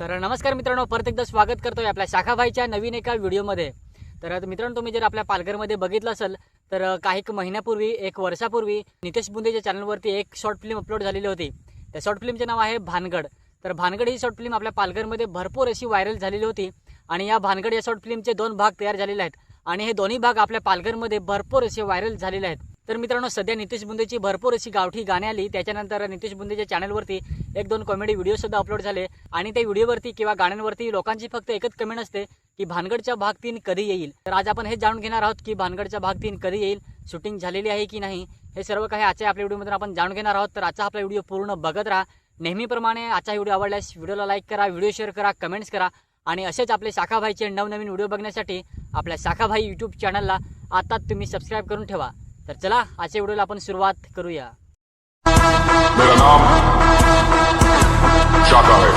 तर नमस्कार मित्रांनो, परत एकदा स्वागत करतोय आपल्या शाखाभाईच्या नवीन एका व्हिडिओमध्ये। तर मित्रांनो, तुम्ही जर आपल्या पालघरमध्ये बघितलं असेल तर काही महिन्यापूर्वी, एक वर्षापूर्वी नितेश बुंदेच्या चॅनलवरती एक शॉर्ट फिल्म अपलोड झालेली होती। त्या शॉर्ट फिल्मचे नाव आहे भानगड। तर भानगड ही शॉर्ट फिल्म आपल्या पालघरमध्ये भरपूर अशी व्हायरल झालेली होती आणि या भानगड या शॉर्ट फिल्मचे 2 भाग तयार झालेले आहेत आणि हे दोन्ही भाग आपल्या पालघरमध्ये भरपूर असे व्हायरल झालेले आहेत। तर मित्रांनो, सध्या नितेश बुंदेची भरपूर अशी गावठी गाणी आली, त्याच्यानंतर नितेश बुंदेच्या चॅनलवरती 1-2 कॉमेडी व्हिडिओ सुद्धा अपलोड झाले आणि त्या व्हिडिओवरती किंवा गाण्यांवरती लोकांची फक्त एकच कमेंट असते की भानगडचा भाग 3 कधी येईल। तर आज आपण हे जाणून घेणार आहोत की भानगडचा भाग 3 कधी येईल, शूटिंग झालेली आहे की नाही, हे सर्व काही आजच्या आपल्या व्हिडिओमध्ये आपण जाणून घेणार आहोत। तर आजचा आपला व्हिडिओ पूर्ण बघत राहा। नेहमीप्रमाणे आजचा व्हिडिओ आवडल्यास व्हिडिओला लाईक करा, व्हिडिओ शेअर करा, कमेंट्स करा आणि असेच आपले शाखाभाईचे नवनवीन व्हिडिओ बघण्यासाठी आपल्या शाखाभाई यूट्यूब चॅनलला आता तुम्ही सबस्क्राइब करून ठेवा। तर चला आजच्या व्हिडिओला आपण सुरुवात करूया। मेरा नाम शाखा है।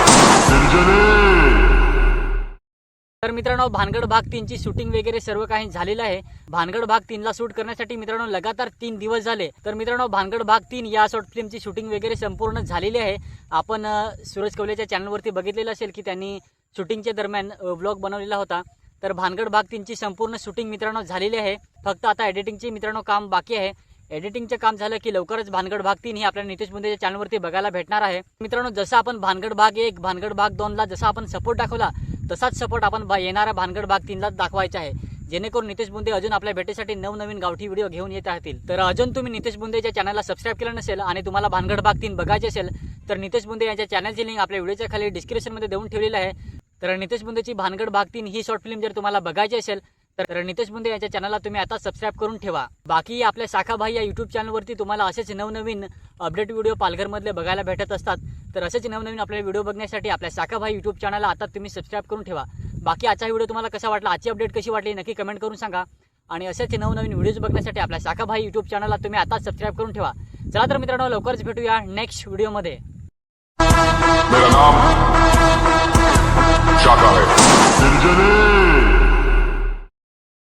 तर मित्रांनो, भानगड भाग 3 ची शूटिंग वगैरे सर्व काही झालेलं आहे। भानगड भाग 3 ला शूट करण्यासाठी मित्रांनो लगातार 3 दिवस झाले। तर मित्रांनो, भानगड भाग 3 या शॉर्ट फिल्मची शूटिंग वगैरे संपूर्ण झालेली आहे। आपण सूरज कवलेच्या चॅनलवरती बघितलेलं असेल की त्यांनी शूटिंगच्या दरम्यान व्लॉग बनवलेला होता। तर भानगड भाग 3 ची संपूर्ण शूटिंग मित्रांनो झालेली आहे। फक्त आता एडिटिंगचे मित्रांनो काम बाकी आहे। एडिटिंगचं काम झालं की लवकरच भानगड भाग 3 ही आपल्या नितेश बुंदेच्या चॅनलवरती बघायला भेटणार आहे। मित्रांनो, जसं आपण भानगड भाग 1, भानगड भाग 2 ला जसा आपण सपोर्ट दाखवला तसाच सपोर्ट आपण येणाऱ्या भानगड भाग 3 ला दाखवायचा आहे, जेणेकरून नितेश बुंदे अजून आपल्या भेटीसाठी नवनवीन गावठी व्हिडिओ घेऊन येत राहतील। तर अजून तुम्ही नितेश बुंदेच्या चॅनलला सबस्क्राइब केलं नसेल आणि तुम्हाला भानगड भाग 3 बघायचे असेल तर नितेश बुंदे यांच्या चॅनलची लिंक आपल्या व्हिडिओच्या खाली डिस्क्रिप्शनमध्ये देऊन ठेवलेली आहे। तर नितेश बुंदेची भानगड भाग 3 ही शॉर्ट फिल्म जर तुम्हाला बघायची असेल तर नितेश बुंदे यांच्या चॅनलला तुम्ही आता सबस्क्राइब करून ठेवा। बाकी आपल्या शाखाभाई या यूट्यूब चॅनलवरती तुम्हाला असेच नवनवीन अपडेट व्हिडिओ पालघरमधले बघायला भेटत असतात। तर असेच नवनवीन आपले व्हिडिओ बघण्यासाठी आपल्या शाखाभाई यूट्यूब चॅनलला आता तुम्ही सबस्क्राइब करून ठेवा। बाकी आजचा व्हिडिओ तुम्हाला कसा वाटला, आजची अपडेट कशी वाटली नक्की कमेंट करून सांगा आणि असेच नवनवीन व्हिडिओज बघण्यासाठी आपल्या शाखाभाई यूट्यूब चॅनलला तुम्ही आता सबस्क्राइब करून ठेवा। चला तर मित्रांनो, लवकरच भेटूया नेक्स्ट व्हिडिओमध्ये। मेरा नाम